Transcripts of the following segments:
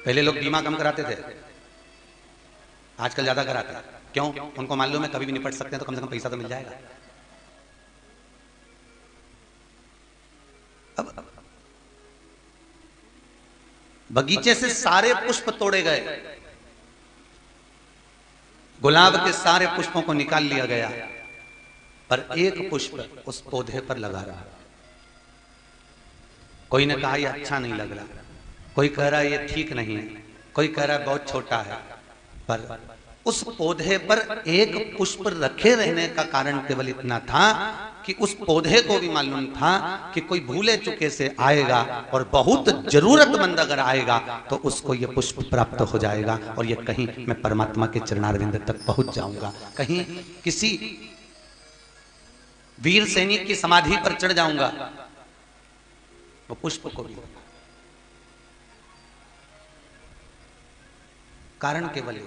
पहले लोग बीमा कम कराते थे, आजकल ज्यादा कराते हैं। क्यों? उनको मालूम है कभी भी निपट सकते हैं तो कम से कम पैसा तो मिल जाएगा। अब बगीचे से सारे पुष्प तोड़े गए, गुलाब के सारे पुष्पों को निकाल लिया गया, पर एक पुष्प उस पौधे पर लगा रहा। कोई ने कहा ये अच्छा नहीं लग रहा, कोई कह रहा है ये ठीक नहीं है, कोई कह रहा है बहुत छोटा है, पर उस पौधे पर एक पुष्प रखे रहने का कारण केवल इतना था कि उस पौधे को भी मालूम था कि कोई भूले चुके से आएगा और बहुत जरूरतमंद अगर आएगा तो उसको ये पुष्प प्राप्त हो जाएगा, और ये कहीं मैं परमात्मा के चरणारविंद तक पहुंच जाऊंगा, कहीं किसी वीर सैनिक की समाधि पर चढ़ जाऊंगा। वो पुष्प को भी कारण केवल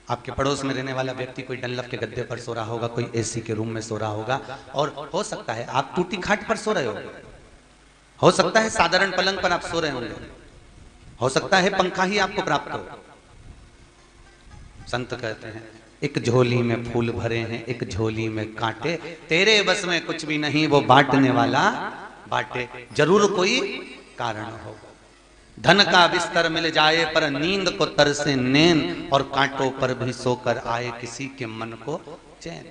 आपके पड़ोस में रहने वाला व्यक्ति कोई डनलप के गद्दे पर सो रहा होगा, कोई एसी के रूम में सो रहा होगा, और हो सकता है आप टूटी खाट पर सो रहे हो सकता है साधारण पलंग पर आप सो रहे होंगे, हो सकता है पंखा ही आपको प्राप्त हो। संत कहते हैं एक झोली में फूल भरे हैं, एक झोली में कांटे, तेरे बस में कुछ भी नहीं वो बांटने वाला बांटे, जरूर कोई कारण होगा। धन का बिस्तर मिल जाए पर नींद को तरसे नैन, और कांटों पर भी सोकर आए किसी के मन को चैन।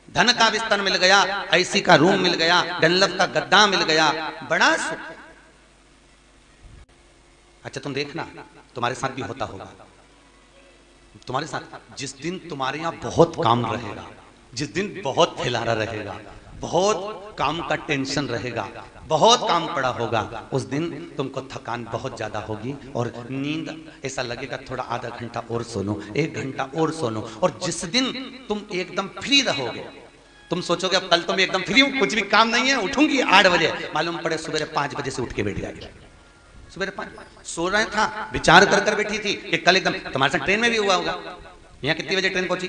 धन का बिस्तर मिल गया, ऐसी का रूम मिल गया, डनलप का गद्दा मिल गया, बड़ा सुख। अच्छा तुम देखना तुम्हारे साथ भी होता होगा, तुम्हारे साथ जिस दिन तुम्हारे यहां बहुत काम रहेगा, जिस दिन बहुत खिलारा रहेगा, बहुत काम का टेंशन रहेगा, बहुत काम पड़ा होगा, उस दिन तुमको थकान बहुत ज्यादा होगी और नींद ऐसा लगेगा थोड़ा आधा घंटा और सो लो, 1 घंटा और सो लो। और जिस दिन तुम एकदम फ्री रहोगे, तुम सोचोगे अब कल तो मैं एकदम फ्री हूं, कुछ भी काम नहीं है, उठूंगी 8 बजे, मालूम पड़े सुबह 5 बजे से उठ के बैठ जाएगी। सुबह 5 सो रहा था, विचार कर कर बैठी थी कि कल एकदम, तुम्हारे साथ ट्रेन में भी हुआ होगा। यहाँ कितनी बजे ट्रेन पहुंची?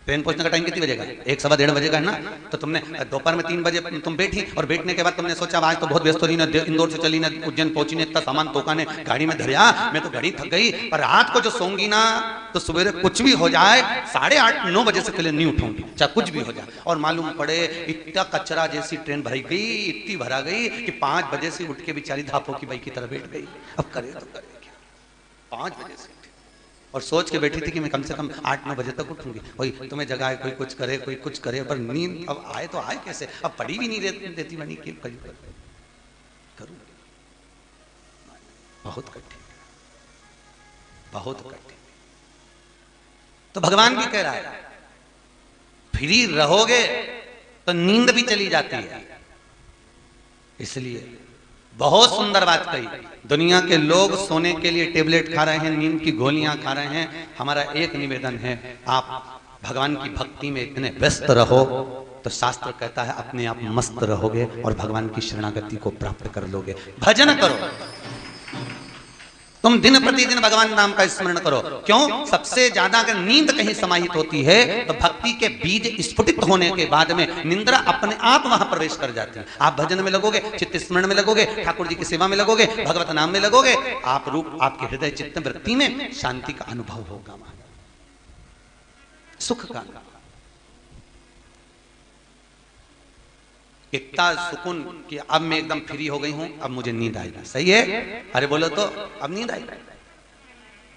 ट्रेन पहुंचने का टाइम कितनी बजे का? 1 सवा 1:30 बजे का है ना। तो तुमने दोपहर में 3 बजे तुम बैठी, और बैठने के बाद तुमने सोचा आज तो बहुत व्यस्त हो रही ना, इंदौर से चली ना, उज्जैन पहुंची ने, इतना सामान तोका ने गाड़ी में धरिया, मैं तो गाड़ी थक गई, पर रात को जो सोऊंगी ना तो सुबह कुछ भी हो जाए 8:30 9 बजे से पहले नहीं उठूंगी, चाहे कुछ भी हो जाए। और मालूम पड़े इतना कचरा जैसी ट्रेन भरी गई, इतनी भरा गई कि 5 बजे से उठ के बेचारी धापों की बाई की तरह बैठ गई। अब करे तो करे क्या, 5 बजे से, और सोच के बैठी थी कि मैं कम से कम 8-9 बजे तक उठूंगी। कोई तुम्हें जगाए, कोई कुछ करे, कोई कुछ करे, पर नींद अब आए तो आए कैसे? अब पड़ी भी नहीं देती बनी कि करूं, बहुत कठिन, बहुत कठिन। तो भगवान भी कह रहा है फ्री रहोगे तो नींद भी चली जाती है। इसलिए बहुत सुंदर बात कही, दुनिया के लोग सोने के लिए टेबलेट खा रहे हैं, नींद की गोलियां खा रहे हैं, हमारा एक निवेदन है, आप भगवान की भक्ति में इतने व्यस्त रहो तो शास्त्र कहता है अपने आप मस्त रहोगे और भगवान की शरणागति को प्राप्त कर लोगे। भजन करो, तुम दिन प्रतिदिन भगवान नाम का स्मरण करो। क्यों? सबसे ज्यादा अगर नींद कहीं समाहित होती है तो भक्ति के बीज स्फुटित होने के बाद में निंद्रा अपने आप वहां प्रवेश कर जाती है। आप भजन में लगोगे, चित्त स्मरण में लगोगे, ठाकुर जी की सेवा में लगोगे, भगवत नाम में लगोगे, आप रूप आपके हृदय चित्त वृत्ति में शांति का अनुभव होगा, सुख का। इतना सुकून कि अब मैं एकदम फ्री हो गई हूं, अब मुझे नींद आएगी। सही है? अरे बोलो तो, अब नींद आई।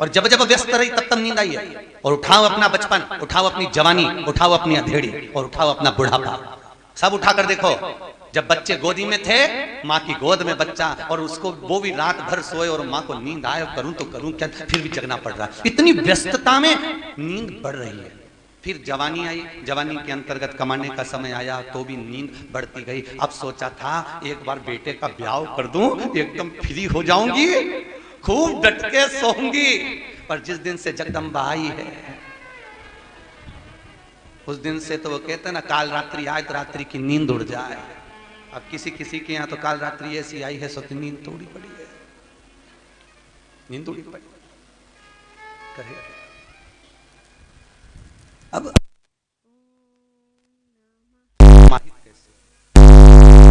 और जब जब व्यस्त रही तब तब नींद आई है। और उठाओ अपना बचपन, उठाओ अपनी जवानी, उठाओ अपनी अधेड़ी, और उठाओ अपना बुढ़ापा, सब उठा कर देखो। जब बच्चे गोदी में थे, माँ की गोद में बच्चा, और उसको वो भी रात भर सोए और माँ को नींद आए, करूं तो करूं क्या, फिर भी जगना पड़ रहा है। इतनी व्यस्तता में नींद बढ़ रही है। फिर जवानी आई, जवानी के अंतर्गत कमाने का समय आया तो भी नींद बढ़ती गई। अब सोचा था एक बार बेटे का ब्याह कर दूं, एकदम फ्री हो जाऊंगी, खूब डट के सोऊंगी। पर जिस दिन से जगदम्बा आई है, उस दिन से तो वो कहते हैं ना, काल रात्रि आए तो रात्रि की नींद उड़ जाए। अब किसी किसी के यहाँ तो काल रात्रि ऐसी आई है, सोच नींद तोड़ी पड़ी है, नींद उड़ी पड़ी। कहे अब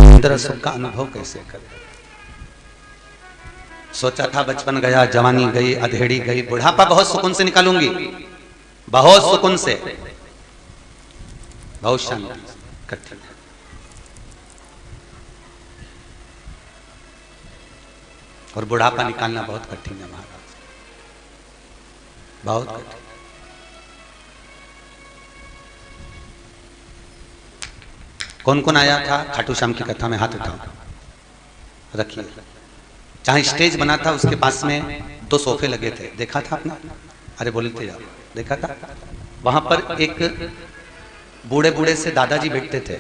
इंद्र सुख का अनुभव कैसे करें? सोचा था बचपन गया, जवानी गई, अधेड़ी गई, बुढ़ापा बहुत सुकून से निकालूंगी, बहुत सुकून से, बहुत शांति। कठिन है, और बुढ़ापा निकालना बहुत कठिन है महाराज, बहुत कठिन। कौन कौन आया था खाटू श्याम की कथा में? हाथ उठाओ, रखिए। जहां स्टेज बना था उसके पास में 2 सोफे लगे थे, देखा था आपने? अरे बोलते जाओ, देखा था? वहां पर एक बूढ़े बूढ़े से दादाजी बैठते थे,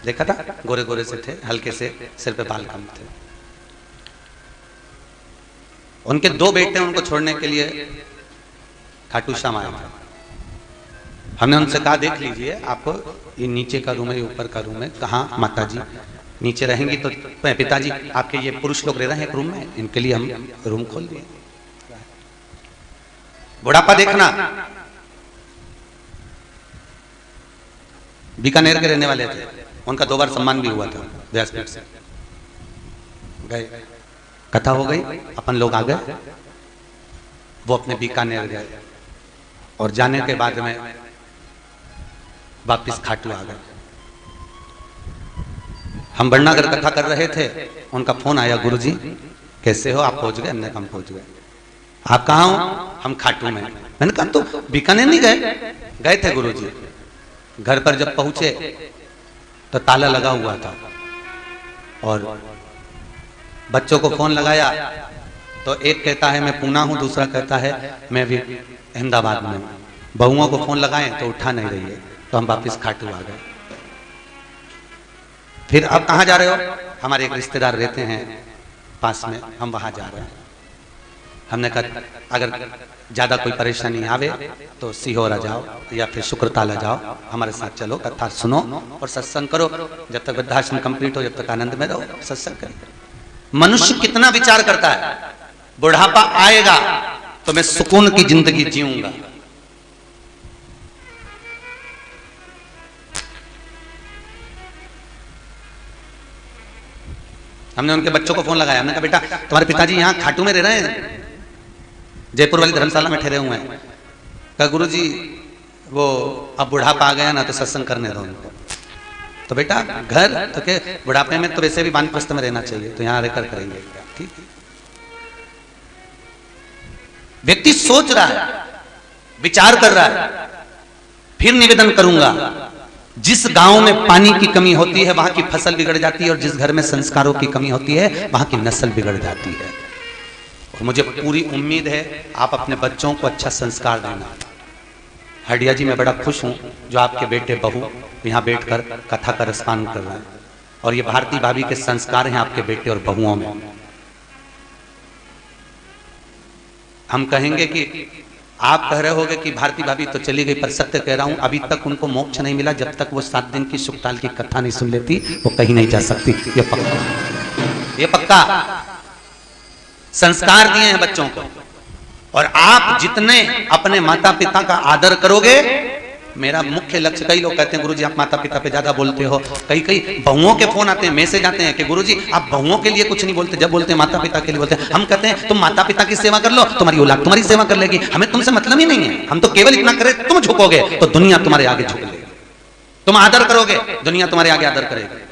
देखा था? गोरे गोरे से थे, हल्के से सिर पे बाल कम थे। उनके 2 बेटे, उनको छोड़ने के लिए खाटू श्याम आया था। हमने उनसे कहा देख लीजिए, आपको ये नीचे का रूम है, ये ऊपर का रूम है, कहाँ माता जी नीचे रहेंगी तो पिताजी आपके ये पुरुष लोग रह रहे हैं एक रूम में, इनके लिए हम रूम खोल दिए। बुढ़ापा देखना। बीकानेर के रहने वाले थे, उनका 2 बार सम्मान भी हुआ था व्यासपीठ से। गए, कथा हो गई, अपन लोग आ गए, वो अपने बीकानेर गए, और जाने के बाद में वापिस खाटू आ गए। हम बड़नागर कथा कर रहे थे, उनका फोन आया, गुरुजी कैसे हो, आप पहुंच गए? हमने कहा हम पहुंच गए। आप कहाँ हो? हम खाटू में। मैंने कहा तो बीकानेर नहीं गए? गए थे गुरुजी। घर पर जब पहुंचे तो ताला लगा हुआ था, और बच्चों को फोन लगाया तो एक कहता है मैं पूना हूं, दूसरा कहता है मैं भी अहमदाबाद में हूं। बहुओं को फोन लगाए तो उठा नहीं रही है, तो हम वापिस खाटू आ गए। फिर अब कहाँ जा रहे हो? हमारे एक रिश्तेदार रहते हैं पास में, हम वहां जा रहे हैं। हमने कहा अगर ज्यादा कोई परेशानी आवे तो सीहोर जाओ या फिर शुक्रताल जाओ, हमारे साथ चलो, कथा सुनो और सत्संग करो। जब तक वृद्धाश्रम कंप्लीट हो, जब तक आनंद में रहो, सत्संग करो। मनुष्य कितना विचार करता है, बुढ़ापा आएगा तो मैं सुकून की जिंदगी जीऊंगा। हमने उनके बच्चों को फोन लगाया, हमने कहा बेटा तुम्हारे पिताजी यहाँ खाटू में रह रहे हैं, जयपुर वाली धर्मशाला में ठहरे हुए हैं। कहा गुरुजी वो अब बुढ़ापा आ गया ना, तो सत्संग करने दो उनको। तो बेटा घर तो के बुढ़ापे में तो वैसे भी वानप्रस्थ में रहना चाहिए, तो यहाँ रहकर करेंगे। ठीक, व्यक्ति सोच रहा है, विचार कर रहा है। फिर निवेदन करूंगा, जिस गांव में पानी की कमी होती है वहां की फसल बिगड़ जाती है, और जिस घर में संस्कारों की कमी होती है वहां की नस्ल बिगड़ जाती है। और मुझे पूरी उम्मीद है आप अपने बच्चों को अच्छा संस्कार देना। हडिया जी मैं बड़ा खुश हूं जो आपके बेटे बहू यहाँ बैठकर कथा का रसपान कर रहे हैं, और ये भारती भाभी के संस्कार हैं आपके बेटे और बहुओं में। हम कहेंगे कि आप कह रहे होगे कि भारती भाभी तो चली गई, पर सत्य कह रहा हूं अभी तक उनको मोक्ष नहीं मिला। जब तक वो 7 दिन की शुक्ताल की कथा नहीं सुन लेती वो कहीं नहीं जा सकती। ये पक्का, ये पक्का। संस्कार दिए हैं बच्चों को, और आप जितने अपने माता पिता का आदर करोगे, मेरा मुख्य लक्ष्य, कई लोग कहते हैं गुरुजी आप माता पिता पे ज्यादा बोलते हो, कई बहुओं के फोन आते हैं, मैसेज आते हैं कि गुरुजी आप बहुओं के लिए कुछ नहीं बोलते, जब बोलते हैं माता पिता के लिए बोलते हैं। हम कहते हैं तुम माता पिता की सेवा कर लो, तुम्हारी औलाद तुम्हारी सेवा कर लेगी, हमें तुमसे मतलब ही नहीं है। हम तो केवल इतना करें, तुम झुकोगे तो दुनिया तुम्हारे आगे झुक लेगी, तुम आदर करोगे दुनिया तुम्हारे आगे आदर करेगी।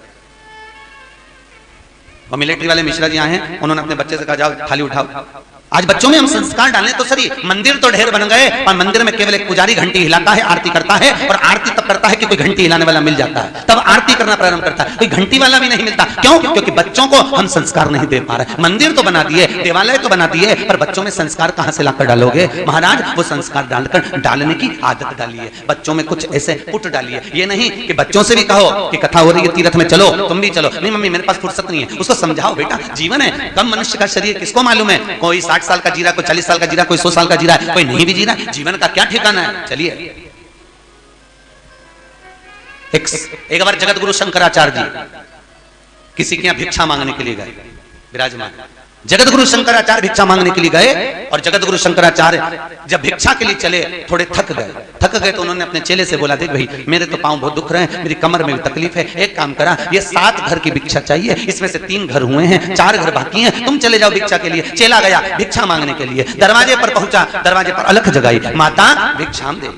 और मिलिट्री वाले मिश्रा जी आए हैं, उन्होंने अपने बच्चे से कहा जाओ थाली उठाओ। आज बच्चों में हम संस्कार डालें तो सही, मंदिर तो ढेर बन गए, और मंदिर में केवल एक पुजारी घंटी हिलाता है, आरती करता है, और आरती तब करता है कि कोई घंटी हिलाने वाला मिल जाता है, तब आरती करना प्रारंभ करता है। कोई घंटी वाला भी नहीं मिलता। क्यों? क्योंकि बच्चों को हम संस्कार नहीं दे पा रहे। मंदिर तो बना दिए, देवालय तो बना दिए, पर बच्चों में संस्कार कहां से लाकर डालोगे? महाराज वो संस्कार डालकर डालने की आदत डालिए, बच्चों में कुछ ऐसे पुट डालिए। ये नहीं कि बच्चों से भी कहो कि कथा हो रही है तीर्थ में चलो, तुम भी चलो। नहीं मम्मी मेरे पास फुर्सत नहीं है। उसको समझाओ बेटा जीवन है, कम मनुष्य का शरीर किसको मालूम है? कोई 60 साल का जीरा, कोई 40 साल का जीरा, कोई 100 साल का जीरा, कोई नहीं भी जीरा। जीवन का क्या ठिकाना है? चलिए। एक बार जगत गुरु शंकराचार्य जी किसी के यहां भिक्षा मांगने के लिए गए, विराजमान। जगत गुरु शंकराचार्य भिक्षा मांगने के लिए गए और जगत गुरु शंकराचार्य जब भिक्षा के लिए चले थोड़े थक गए तो उन्होंने अपने चेले से बोला, देख भाई मेरे तो पांव बहुत दुख रहे हैं, मेरी कमर में भी तकलीफ है, एक काम करा, ये 7 घर की भिक्षा चाहिए, इसमें से 3 घर हुए हैं, 4 घर बाकी हैं, तुम चले जाओ भिक्षा के लिए। चेला गया भिक्षा मांगने के लिए, दरवाजे पर पहुंचा, दरवाजे पर अलख जगाई, माता भिक्षाम दे,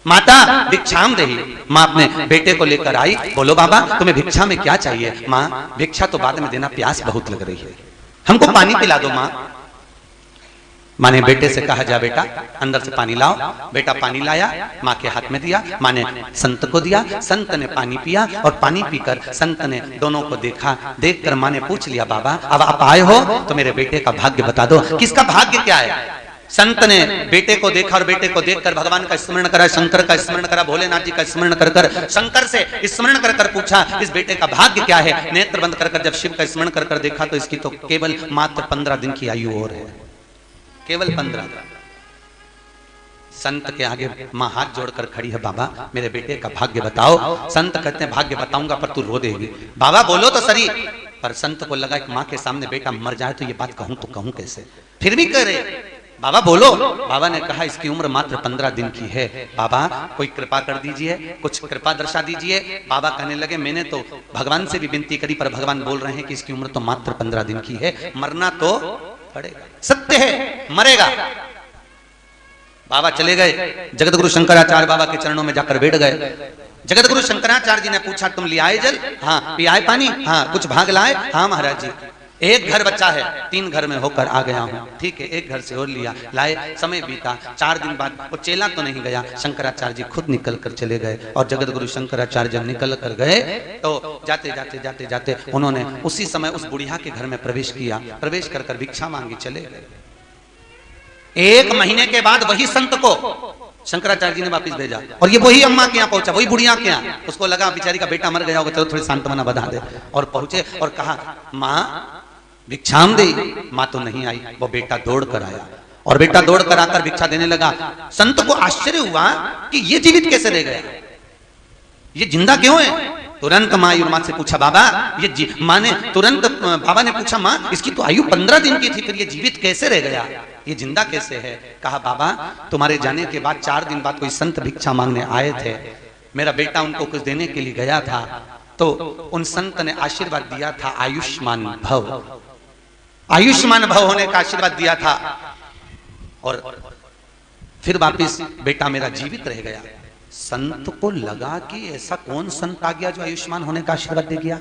माता भिक्षाम दे। माँ अपने बेटे को लेकर आई, बोलो बाबा तुम्हें भिक्षा में क्या चाहिए? माँ भिक्षा तो बाद में देना, प्यास बहुत लग रही है, हमको पानी पिला दो। माँ ने बेटे से कहा, जा बेटा अंदर से पानी लाओ। बेटा पानी लाया, माँ के हाथ में दिया, माँ ने संत को दिया, संत ने पानी पिया और पानी पीकर संत ने दोनों को देखा, देखकर माँ ने पूछ लिया, बाबा अब आप आए हो तो मेरे बेटे का भाग्य बता दो, किसका भाग्य क्या है? संत ने बेटे को देखा और बेटे को देखकर भगवान का स्मरण करा, शंकर का स्मरण करा, भोलेनाथ जी का स्मरण कर शंकर से स्मरण कर पूछा, इस बेटे का भाग्य क्या है? नेत्र बंद कर जब शिव का स्मरण कर देखा तो इसकी तो केवल मात्र 15 दिन की आयु और है, केवल 15। संत के आगे माँ हाथ जोड़कर खड़ी है, बाबा मेरे बेटे का भाग्य बताओ। संत कहते हैं, भाग्य बताऊंगा पर तू रो देगी। बाबा बोलो तो सही। पर संत को लगा कि माँ के सामने बेटा मर जाए तो ये बात कहूं तो कहूं कैसे, फिर भी कह रहे, बाबा बोलो। बाबा ने कहा, इसकी उम्र मात्र 15 दिन की है, बाबा कोई कृपा कर दीजिए, कुछ कृपा दर्शा दीजिए। बाबा कहने लगे, मैंने तो भगवान से भी विनती करी पर भगवान बोल रहे हैं कि इसकी उम्र तो मात्र 15 दिन की है, मरना तो पड़ेगा, सत्य है, मरेगा। बाबा चले गए, जगत गुरु शंकराचार्य बाबा के चरणों में जाकर बैठ गए। जगत गुरु शंकराचार्य जी ने पूछा, तुम ले आए जल? हाँ। पियाए पानी? हाँ। कुछ भाग लाए? हाँ महाराज जी। एक घर बच्चा है, 3 घर में होकर आ गया हूँ। ठीक है, एक घर से और लिया, लाए, समय बीता। 4 दिन बाद वो चेला तो नहीं गया, शंकराचार्य जी खुद निकल कर चले गए। और जगत गुरु शंकराचार्य जब निकल कर गए तो जाते जाते उन्होंने उसी समय उस बुढ़िया के घर में प्रवेश किया। प्रवेश कर भिक्षा मांगी चले गए। 1 महीने के बाद वही संत को शंकराचार्य जी ने वापस भेजा और ये वही अम्मा के यहाँ पहुंचा, वही बुढ़िया के यहाँ। उसको लगा बेचारी का बेटा मर गया होगा, चलो थोड़ी सांत्वना बधा दे। और पहुंचे और कहा, माँ भिक्षाम दे। माँ तो नहीं आई, वो बेटा दौड़ कर आया और बेटा दौड़ कर आकर भिक्षा देने लगा। संत को आश्चर्य हुआ कि ये जीवित कैसे रह गया, ये जिंदा क्यों है? तुरंत माँ से पूछा, बाबा ये माँ ने तुरंत बाबा ने पूछा, माँ इसकी तो आयु 15 दिन की थी, फिर ये जीवित कैसे रह गया, ये जिंदा कैसे है? कहा, बाबा तुम्हारे जाने के बाद 4 दिन बाद कोई संत भिक्षा मांगने आए थे, मेरा बेटा उनको कुछ देने के लिए गया था तो उन संत ने आशीर्वाद दिया था, आयुष्मान भव, आयुष्मान भव होने का आशीर्वाद दिया था और फिर वापिस बेटा मेरा जीवित रह गया। संत को लगा कि ऐसा कौन संत आ गया जो आयुष्मान होने का आशीर्वाद दे गया।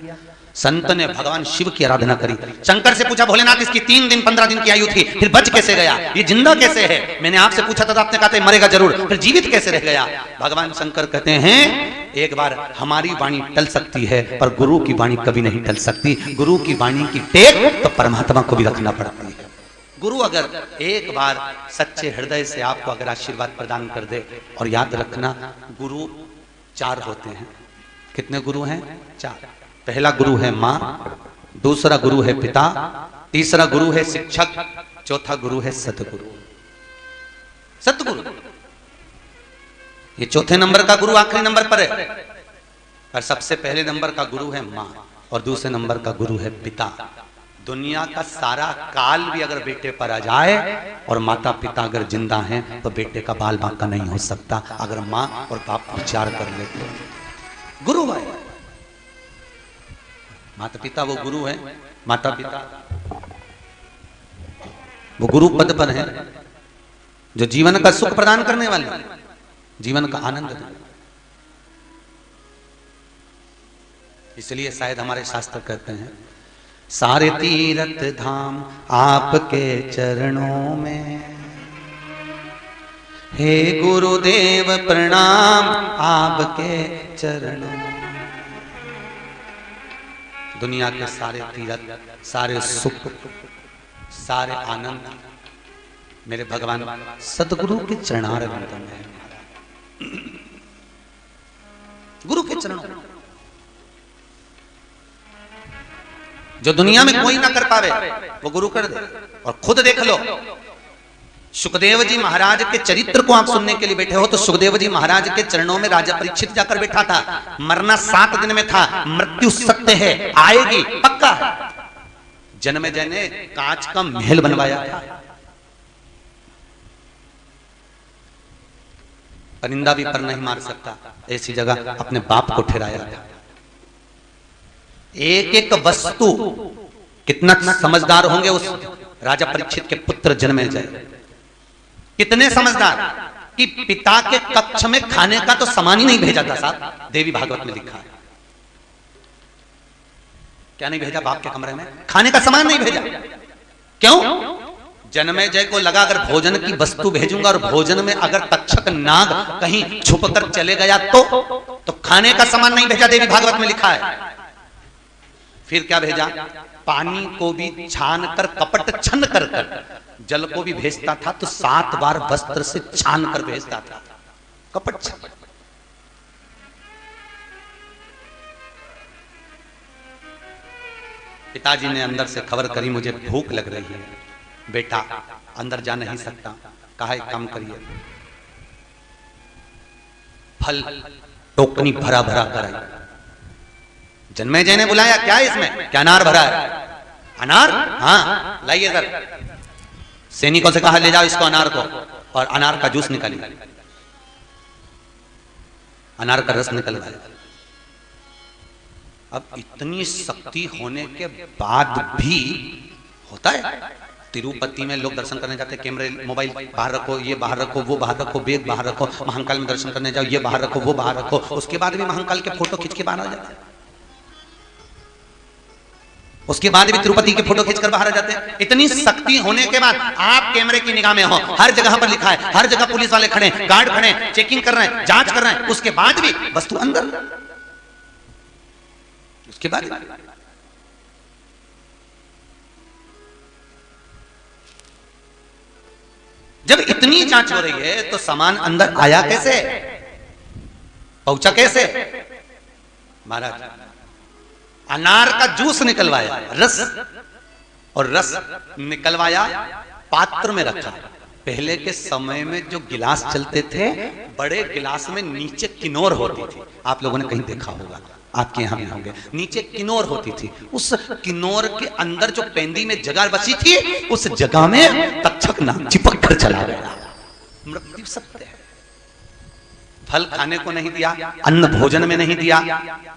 संत ने भगवान शिव की आराधना करी, शंकर से पूछा, भोलेनाथ इसकी 3 दिन 15 दिन की आयु थी, फिर बच कैसे गया, ये जिंदा कैसे है? मैंने आपसे पूछा था, आपने कहा था मरेगा जरूर, फिर जीवित कैसे रह गया? भगवान शंकर कहते हैं, एक बार हमारी वाणी टल सकती है पर गुरु की वाणी कभी नहीं टल सकती। गुरु की वाणी की टेक तो परमात्मा को भी रखना पड़ती है। गुरु अगर एक बार सच्चे हृदय से आपको अगर आशीर्वाद प्रदान कर दे, और याद रखना गुरु 4 होते हैं। कितने गुरु हैं? 4। पहला गुरु है माँ, दूसरा गुरु है पिता, तीसरा गुरु है शिक्षक, चौथा गुरु है सतगुरु। सतगुरु ये चौथे नंबर का गुरु आखिरी नंबर पर है, पर सबसे पहले नंबर का गुरु है माँ और दूसरे नंबर का गुरु है पिता। दुनिया का सारा काल भी अगर बेटे पर आ जाए और माता पिता अगर जिंदा हैं तो बेटे का बाल बांका नहीं हो सकता, अगर माँ और बाप विचार कर ले तो। गुरु भाई, माता पिता वो गुरु है, माता पिता वो गुरु पद पर है जो जीवन का सुख प्रदान करने वाले, जीवन का आनंद देने। इसलिए शायद हमारे शास्त्र कहते हैं, सारे तीर्थ धाम आपके चरणों में, हे गुरुदेव प्रणाम आपके चरणों में। दुनिया के सारे तीर्थ, सारे सुख, सारे आनंद मेरे भगवान सतगुरु के चरणारविंद में है। गुरु के चरणों, जो दुनिया में कोई ना कर पावे वो गुरु कर दे। और खुद देख लो, सुखदेव जी महाराज के चरित्र को आप सुनने के लिए बैठे हो तो सुखदेव जी महाराज के चरणों में राजा परीक्षित जाकर बैठा था। मरना 7 दिन में था, मृत्यु सत्य है, आएगी, पक्का है। जन्मेजय ने कांच का महल बनवाया था। परिंदा भी पर नहीं मार सकता, ऐसी जगह अपने बाप को ठहराया था। एक एक वस्तु, कितना समझदार होंगे उस राजा परीक्षित के पुत्र जन्मेजय, कितने समझदार कि पिता के कक्ष में खाने का तो सामान ही नहीं भेजा था साहब। देवी भागवत में लिखा है, क्या नहीं भेजा बाप के कमरे में? खाने का सामान नहीं भेजा। क्यों? जन्मेजय को लगा अगर भोजन की वस्तु भेजूंगा और भोजन में अगर तक्षक नाग कहीं छुप कर चले गया तो खाने का सामान नहीं भेजा। देवी भागवत में लिखा है। फिर क्या भेजा? पानी को भी छान कर, कपट छन कर जल को भी भेजता था तो 7 बार वस्त्र से छान कर भेजता था। कपट छन। पिताजी ने अंदर से खबर करी, मुझे भूख लग रही है। बेटा अंदर जा नहीं सकता। कहा एक काम करिए, फल टोकनी भरा भरा कर आई। जन्मेजय ने बुलाया, क्या है इसमें? क्या अनार भरा है? अनार? हाँ लाइए सर। सैनिकों से कहा ले जाओ इसको, अनार को, और अनार का जूस निकालिए, अनार का रस निकलवाया। अब इतनी शक्ति होने के बाद भी होता है। तिरुपति में लोग दर्शन करने जाते हैं, कैमरे मोबाइल बाहर रखो, ये बाहर रखो, वो बाहर रखो, बैग बाहर रखो। महाकाल में दर्शन करने जाओ, ये बाहर रखो, वो बाहर रखो। उसके बाद भी महाकाल के फोटो खींच के बाहर आ जाते हैं। उसके बाद भी तिरुपति के फोटो खींचकर बाहर आ जाते हैं। इतनी शक्ति होने के बाद आप कैमरे की निगाह में हो, हर जगह पर लिखा है, हर जगह पुलिस वाले खड़े, गार्ड खड़े, चेकिंग कर रहे हैं, जांच कर रहे हैं। उसके बाद भी वस्तु अंदर। उसके बाद जब इतनी जांच हो रही है तो सामान अंदर आया कैसे, पहुंचा कैसे? महाराज अनार का जूस निकलवाया, रस, और रस निकलवाया, पात्र में रखा। पहले के समय में जो गिलास चलते थे, बड़े गिलास में नीचे किनोर होती थी। आप लोगों ने कहीं देखा होगा, आपके यहां भी होंगे। नीचे किनोर होती थी, उस किनोर के अंदर जो पेंदी में जगह बची थी, उस जगह में तक्षक नाग चिपक कर चला गया। मृत्यु सत्य है। फल खाने को नहीं दिया, अन्न भोजन में नहीं दिया,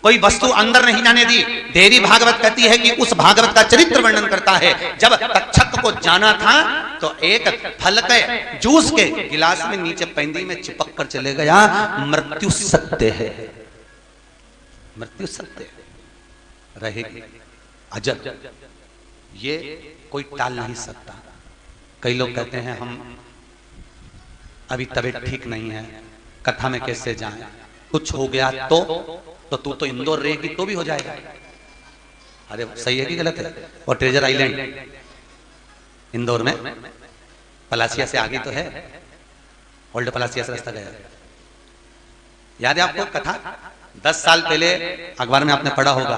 कोई वस्तु अंदर नहीं जाने दी। देवी भागवत कहती है कि उस भागवत का चरित्र वर्णन करता है, जब तक्षक को जाना था तो एक फल के जूस के गिलास में नीचे पेंदी में चिपक कर चले गया। मृत्यु सत्य है, मृत्यु सत्य रहेगी, अजर, ये कोई टाल नहीं सकता। कई लोग कहते हैं हम अभी तबीयत ठीक नहीं है, कथा में कैसे जाएं, कुछ हो गया तो तू तो इंदौर रहेगी तो भी हो जाएगा। अरे सही है कि गलत है? और ट्रेजर आइलैंड इंदौर में पलासिया से आगे तो है, ओल्ड पलासिया से रास्ता गया। याद है आपको कथा? 10 साल पहले अखबार में आपने पढ़ा होगा,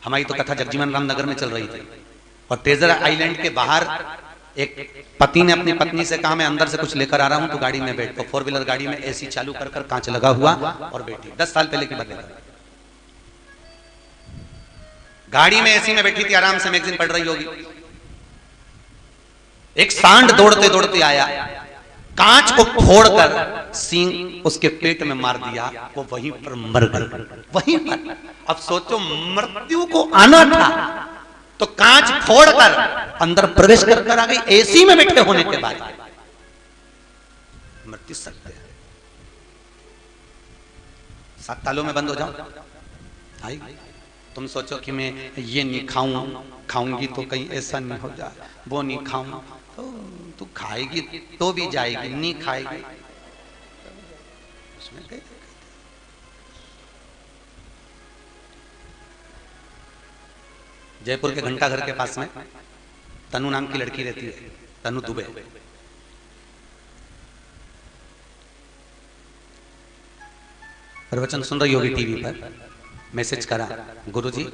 हमारी तो कथा जगजीवन राम नगर में चल रही थी, और ट्रेजर आइलैंड के बाहर एक पति ने अपनी पत्नी से कहा मैं अंदर से कुछ लेकर आ रहा हूं तो गाड़ी में बैठ। तो 4 व्हीलर गाड़ी में एसी चालू कर कर कांच लगा हुआ और बैठी। 10 साल पहले की बात है। गाड़ी में एसी में बैठी थी, आराम से मैगजीन पढ़ रही होगी। एक सांड दौड़ते दौड़ते आया, कांच को फोड़कर सींग उसके पेट में मार दिया, वो वहीं पर मर गई, वहीं पर। अब सोचो, मृत्यु को आना था तो कांच फोड़कर अंदर प्रवेश कर आ गई, एसी में बैठे होने के बाद। मृत्यु सत्य है। 7 तालों में बंद हो जाओ। आई तुम सोचो कि मैं ये नहीं खाऊंगी तो कहीं ऐसा नहीं हो जाए, वो नहीं खाऊं तो तू खाएगी तो भी जाएगी, नहीं खाएगी उसमें कहीं। जयपुर के घंटा घर के पास में तनु नाम की लड़की रहती है, तनु दुबे। प्रवचन सुन रही होगी टीवी पर, मैसेज करा, गुरुजी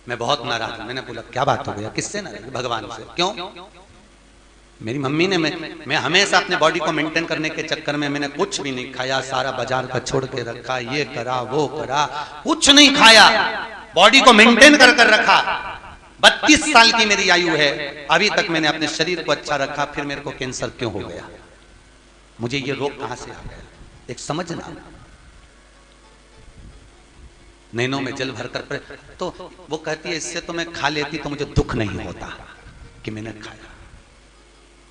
मैं बहुत नाराज हूं। मैंने बोला क्या बात हो गया? किससे नाराज? भगवान से। क्यों? मेरी मम्मी ने, मैं हमेशा अपने बॉडी को मेंटेन करने के चक्कर में मैंने कुछ भी नहीं खाया, सारा बाजार का छोड़ के रखा, ये करा वो करा, कुछ नहीं खाया, बॉडी को मेंटेन कर कर रखा। 32 साल की मेरी आयु है, अभी तक मैंने अपने शरीर को अच्छा रखा, फिर मेरे को कैंसर क्यों हो गया? मुझे ये रोग कहां से आ गया? एक समझना। नैनों में जल भर कर तो वो कहती है इससे तो मैं खा लेती तो मुझे दुख नहीं होता कि मैंने खाया,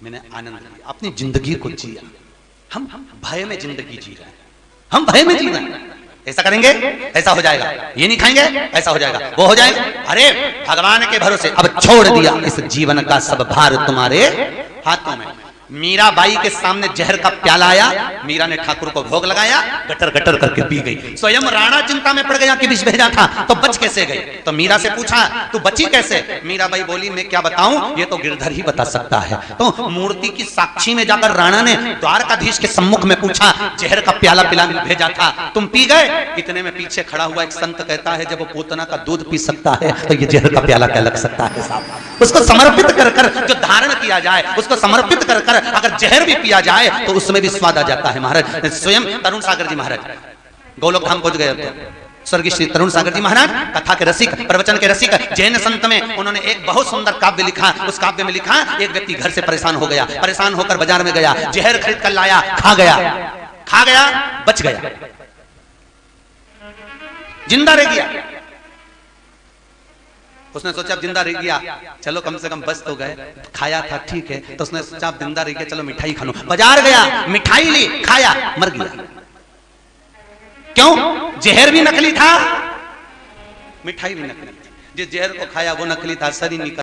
मैंने आनंद लिया, अपनी जिंदगी को जिया। हम भय में जिंदगी जी रहे हैं, हम भय में जी रहे हैं। ऐसा करेंगे ऐसा हो जाएगा, ये नहीं खाएंगे ऐसा हो जाएगा, वो हो जाएगा। अरे भगवान के भरोसे अब छोड़ दिया, इस जीवन का सब भार तुम्हारे हाथों में। मीराबाई के सामने जहर का प्याला आया, मीरा ने ठाकुर को भोग लगाया, गटर गटर करके पी गई। स्वयं राणा चिंता में पड़ गया कि विष भेजा था तो बच कैसे गई? तो मीरा से पूछा तू बची कैसे? मीराबाई बोली मैं क्या बताऊं, ये तो गिरधर ही बता सकता है। तो मूर्ति की साक्षी में जाकर राणा ने द्वारकाधीश के सम्मुख में पूछा जहर का प्याला पिला भेजा था, तुम पी गए? इतने में पीछे खड़ा हुआ एक संत कहता है जब वो पूतना का दूध पी सकता है तो ये जहर का प्याला क्या लग सकता है साहब? उसको समर्पित कर कर जो धारण किया जाए, उसको समर्पित कर कर अगर जहर भी पिया जाए तो उसमें भी स्वाद आ जाता है। महाराज स्वयं तरुण सागर जी महाराज गोलोक धाम पहुंच गए, स्वर्गीय श्री तरुण सागर जी महाराज कथा के रसिक, प्रवचन के रसिक, जैन संत में उन्होंने एक बहुत सुंदर काव्य लिखा। उस काव्य में लिखा एक व्यक्ति घर से परेशान हो गया, परेशान होकर बाजार में गया, जहर खरीद कर लाया, खा गया, बच गया, जिंदा रह गया। उसने सोचा अब जिंदा रह गया, चलो कम से कम बच तो गए, खाया था ठीक है। तो उसने सोचा अब जिंदा रह गया, चलो मिठाई खा लो। बाजार गया, मिठाई ली, खाया, मर गया। क्यों? जहर भी नकली था, मिठाई भी नकली थी। जिस जहर को खाया वो नकली था, सर ही निकल